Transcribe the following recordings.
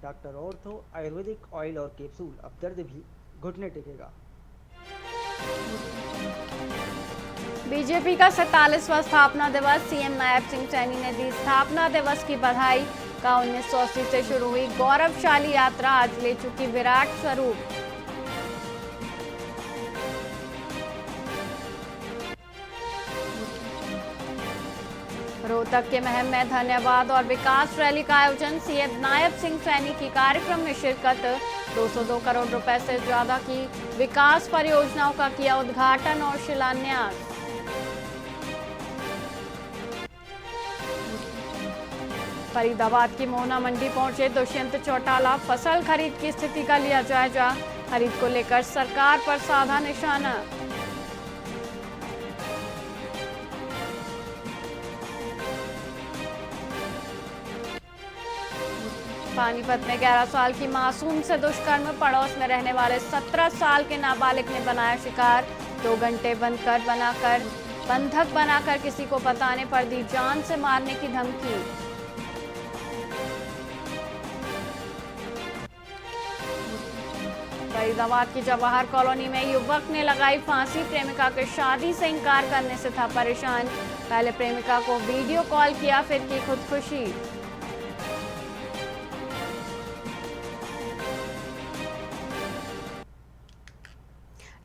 Doctor ortho Ayurvedic oil और capsule, अब दर्द भी घुटने टेकेगा। बीजेपी का 47वां स्थापना दिवस, सीएम नायब सिंह सैनी ने दी स्थापना दिवस की बधाई। का 1980 से शुरू हुई गौरवशाली यात्रा आज ले चुकी विराट स्वरूप। रोहतक के महम में धन्यवाद और विकास रैली का आयोजन, सीएम नायब सिंह सैनी की कार्यक्रम में शिरकत। 202 करोड़ रुपए से ज्यादा की विकास परियोजनाओं का किया उद्घाटन और शिलान्यास। फरीदाबाद की मोहना मंडी पहुंचे दुष्यंत चौटाला, फसल खरीद की स्थिति का लिया जायजा। खरीद को लेकर सरकार पर साधा निशाना। पानीपत में 11 साल की मासूम से दुष्कर्म, पड़ोस में रहने वाले 17 साल के नाबालिग ने बनाया शिकार। 2 घंटे बंधक बनाकर किसी को बताने पर दी जान से मारने की धमकी। फरीदाबाद की जवाहर कॉलोनी में युवक ने लगाई फांसी, प्रेमिका के शादी से इनकार करने से था परेशान। पहले प्रेमिका को वीडियो कॉल किया, फिर की खुदकुशी।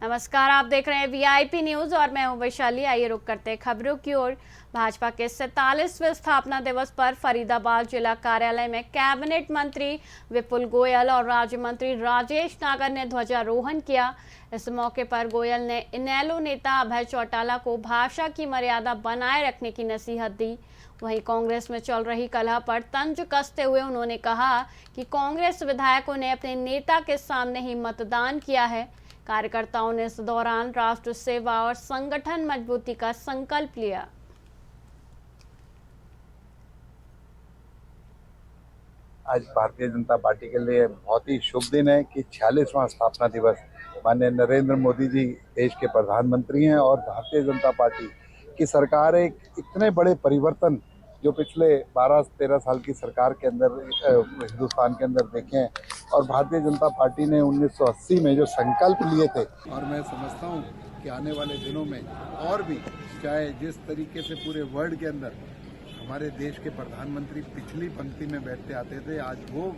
नमस्कार, आप देख रहे हैं वीआईपी न्यूज और मैं हूं वैशाली। आइए रुक करते हैं खबरों की ओर। भाजपा के 47वें स्थापना दिवस पर फरीदाबाद जिला कार्यालय में कैबिनेट मंत्री विपुल गोयल और राज्य मंत्री राजेश नागर ने ध्वजारोहण किया। इस मौके पर गोयल ने इनेलो नेता अभय चौटाला को भाषा की मर्यादा बनाए रखने की नसीहत दी। वहीं कांग्रेस में चल रही कलह पर तंज कसते हुए उन्होंने कहा कि कांग्रेस विधायकों ने अपने नेता के सामने ही मतदान किया है। कार्यकर्ताओं ने इस दौरान राष्ट्र सेवा और संगठन मजबूती का संकल्प लिया। आज भारतीय जनता पार्टी के लिए बहुत ही शुभ दिन है कि 46वां स्थापना दिवस, माननीय नरेंद्र मोदी जी देश के प्रधानमंत्री हैं और भारतीय जनता पार्टी की सरकार एक इतने बड़े परिवर्तन जो पिछले 12-13 साल की सरकार के अंदर हिंदुस्तान के अंदर देखे हैं। और भारतीय जनता पार्टी ने 1980 में जो संकल्प लिए थे, और मैं समझता हूँ कि आने वाले दिनों में और भी, चाहे जिस तरीके से पूरे वर्ल्ड के अंदर हमारे देश के प्रधानमंत्री पिछली पंक्ति में बैठते आते थे, आज वो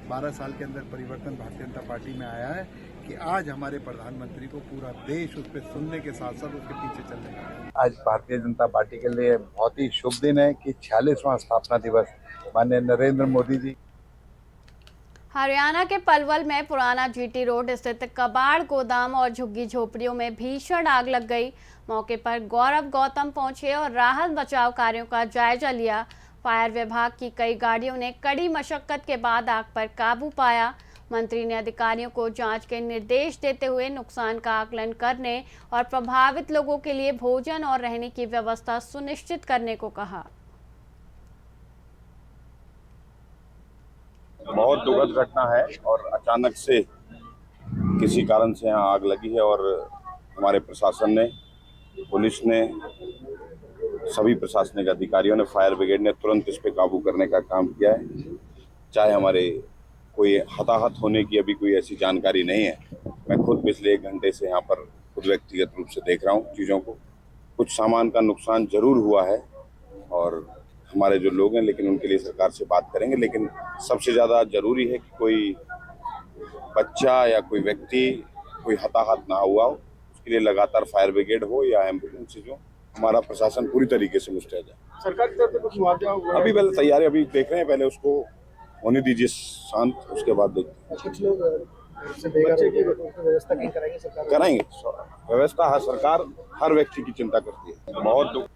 12 साल के अंदर परिवर्तन भारतीय जनता पार्टी में आया है कि आज हमारे प्रधानमंत्री को पूरा देश उस पर सुनने के साथ साथ उसके पीछे चलने का। आज भारतीय जनता पार्टी के लिए बहुत ही शुभ दिन है कि 46वां स्थापना दिवस, माननीय नरेंद्र मोदी जी। हरियाणा के पलवल में पुराना जीटी रोड स्थित कबाड़ गोदाम और झुग्गी झोपड़ियों में भीषण आग लग गई। मौके पर गौरव गौतम पहुंचे और राहत बचाव कार्यों का जायजा लिया। फायर विभाग की कई गाड़ियों ने कड़ी मशक्कत के बाद आग पर काबू पाया। मंत्री ने अधिकारियों को जांच के निर्देश देते हुए नुकसान का आकलन करने और प्रभावित लोगों के लिए भोजन और रहने की व्यवस्था सुनिश्चित करने को कहा। बहुत दुखद घटना है और अचानक से किसी कारण से यहाँ आग लगी है और हमारे प्रशासन ने, पुलिस ने, सभी प्रशासनिक अधिकारियों ने, फायर ब्रिगेड ने तुरंत इस पे काबू करने का काम किया है। चाहे हमारे कोई हताहत होने की अभी कोई ऐसी जानकारी नहीं है। मैं खुद पिछले 1 घंटे से यहाँ पर खुद व्यक्तिगत रूप से देख रहा हूँ चीज़ों को। कुछ सामान का नुकसान जरूर हुआ है और हमारे जो लोग हैं, लेकिन उनके लिए सरकार से बात करेंगे। लेकिन सबसे ज़्यादा जरूरी है कि कोई बच्चा या कोई व्यक्ति कोई हताहत ना हुआ हो। उसके लिए लगातार फायर ब्रिगेड हो या एम्बुलेंस हो, हमारा प्रशासन पूरी तरीके से मुस्तैद है। सरकार की तरफ से कुछ मुआवजा हुआ? अभी पहले तैयारी अभी देख रहे हैं, पहले उसको होने दीजिए शांत, उसके बाद देखते हैं। कुछ लोग बच्चे की व्यवस्था कराएंगे सरकार? कराएंगे व्यवस्था, हर सरकार हर व्यक्ति की चिंता करती है। बहुत दुख।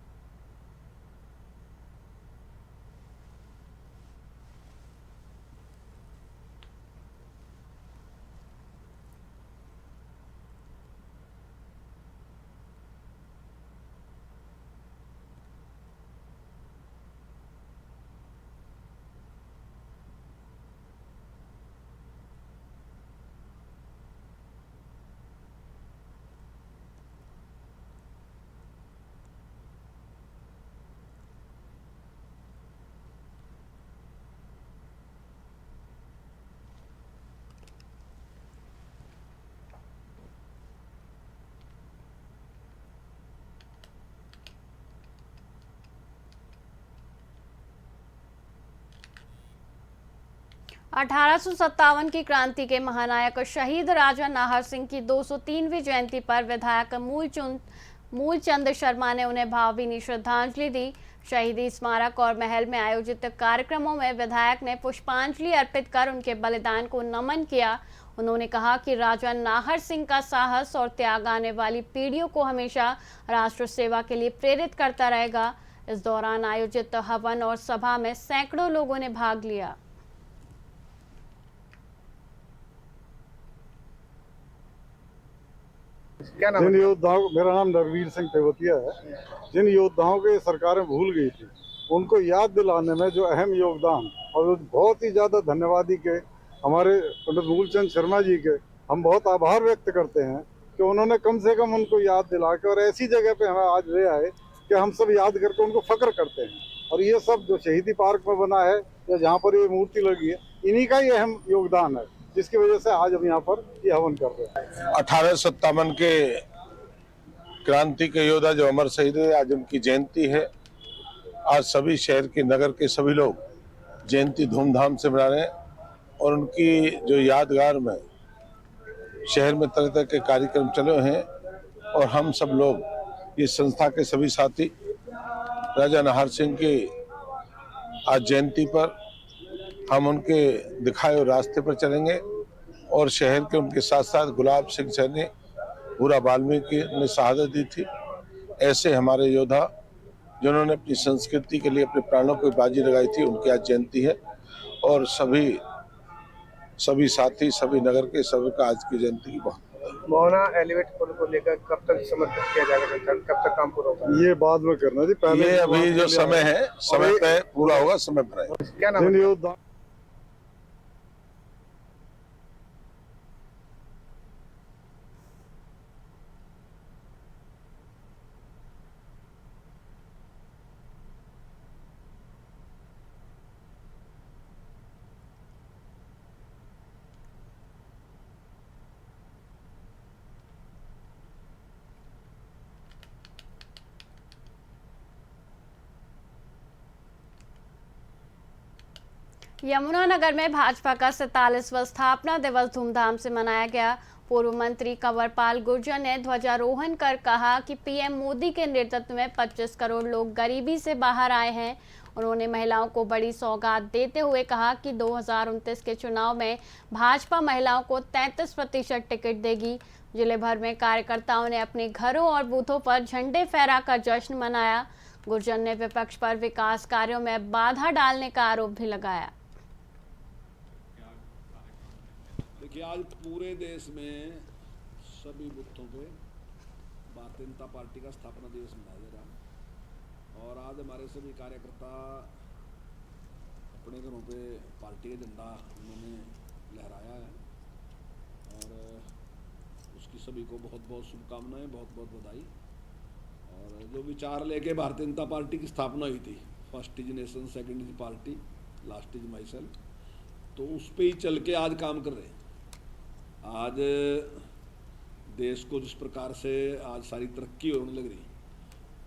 1857 की क्रांति के महानायक शहीद राजा नाहर सिंह की 203वीं जयंती पर विधायक मूलचंद शर्मा ने उन्हें भावभीनी श्रद्धांजलि दी। शहीदी स्मारक और महल में आयोजित कार्यक्रमों में विधायक ने पुष्पांजलि अर्पित कर उनके बलिदान को नमन किया। उन्होंने कहा कि राजा नाहर सिंह का साहस और त्याग आने वाली पीढ़ियों को हमेशा राष्ट्र सेवा के लिए प्रेरित करता रहेगा। इस दौरान आयोजित हवन और सभा में सैकड़ों लोगों ने भाग लिया। क्या नाम जिन है? योद्धाओं, मेरा नाम नरवीर सिंह तेवतिया है, जिन योद्धाओं को ये सरकारें भूल गई थी उनको याद दिलाने में जो अहम योगदान और बहुत ही ज़्यादा धन्यवादी के हमारे पंडित मूलचंद शर्मा जी के हम बहुत आभार व्यक्त करते हैं कि उन्होंने कम से कम उनको याद दिला के और ऐसी जगह पे हमें आज ले आए कि हम सब याद करके उनको फक्र करते हैं। और ये सब जो शहीदी पार्क में बना है या जहाँ पर ये मूर्ति लगी है, इन्हीं का ही अहम योगदान है, जिसकी वजह से आज हम यहाँ पर ये हवन कर रहे हैं। 1857 के क्रांति के योद्धा जो अमर शहीद हुए, आज उनकी जयंती है। आज सभी शहर के, नगर के सभी लोग जयंती धूमधाम से मना रहे हैं और उनकी जो यादगार में शहर में तरह तरह के कार्यक्रम चले हुए हैं और हम सब लोग इस संस्था के सभी साथी राजा नाहर सिंह की आज जयंती पर हम उनके दिखाए हुए रास्ते पर चलेंगे और शहर के उनके साथ साथ गुलाब सिंह सैनी, भूरा वाल्मीकि ने शहादत दी थी। ऐसे हमारे योद्धा जिन्होंने अपनी संस्कृति के लिए अपने प्राणों को बाजी लगाई थी, उनकी आज जयंती है और सभी साथी, सभी नगर के सभी का आज की जयंती की बहुत मोहना एलिवेट पुल को लेकर कब तक समर्पित किया जाएगा, कब तक काम पूरा होगा? ये बाद में करना जी, पहले ये अभी जो समय है, समय पे पूरा होगा, समय पर आएगा। क्या नाम जिन है? योद्धा यमुनानगर में भाजपा का 47वां स्थापना दिवस धूमधाम से मनाया गया। पूर्व मंत्री कंवरपाल गुर्जर ने ध्वजारोहण कर कहा कि पीएम मोदी के नेतृत्व में 25 करोड़ लोग गरीबी से बाहर आए हैं। उन्होंने महिलाओं को बड़ी सौगात देते हुए कहा कि 2029 के चुनाव में भाजपा महिलाओं को 33% टिकट देगी। जिले भर में कार्यकर्ताओं ने अपने घरों और बूथों पर झंडे फहराकर जश्न मनाया। गुर्जर ने विपक्ष पर विकास कार्यों में बाधा डालने का आरोप भी लगाया। देखिए, आज पूरे देश में सभी बूथों पे भारतीय जनता पार्टी का स्थापना दिवस मनाया जा रहा है और आज हमारे सभी कार्यकर्ता अपने घरों पे पार्टी का झंडा उन्होंने लहराया है और उसकी सभी को बहुत बहुत शुभकामनाएं, बहुत बहुत बधाई। और जो विचार लेके भारतीय जनता पार्टी की स्थापना हुई थी, first is nation, second is party, last is my self, तो उस पर ही चल के आज काम कर रहे हैं। आज देश को जिस प्रकार से आज सारी तरक्की होने लग रही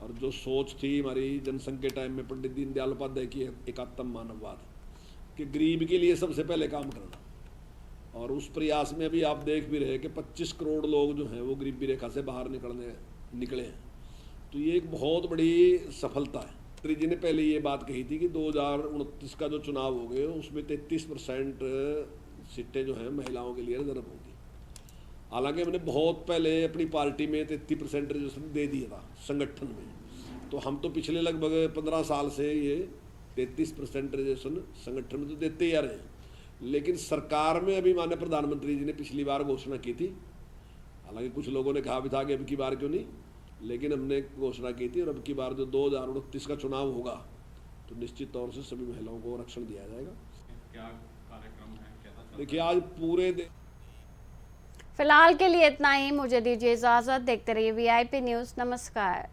और जो सोच थी हमारी जनसंघ के टाइम में पंडित दीनदयाल उपाध्याय की एकात्म मानववाद कि गरीब के लिए सबसे पहले काम करना, और उस प्रयास में अभी आप देख भी रहे कि 25 करोड़ लोग जो हैं वो गरीबी रेखा से बाहर निकले हैं। तो ये एक बहुत बड़ी सफलता है। मंत्री जी ने पहले ये बात कही थी कि 2029 का जो चुनाव हो गए उसमें 33% सीटें जो हैं महिलाओं के लिए रिजर्व होंगी। हालांकि हमने बहुत पहले अपनी पार्टी में 33% रिजर्वेशन दे दिया था संगठन में, तो हम तो पिछले लगभग 15 साल से ये 33% रिजर्वेशन संगठन में तो देते ही आ रहे हैं। लेकिन सरकार में अभी माननीय प्रधानमंत्री जी ने पिछली बार घोषणा की थी, हालांकि कुछ लोगों ने कहा भी था कि अब की बार क्यों नहीं, लेकिन हमने घोषणा की थी और अब की बार जो 2029 का चुनाव होगा तो निश्चित तौर से सभी महिलाओं को आरक्षण दिया जाएगा। क्या कार्यक्रम है? देखिए, आज पूरे फिलहाल के लिए इतना ही। मुझे दीजिए इजाजत। देखते रहिए VIP न्यूज़। नमस्कार।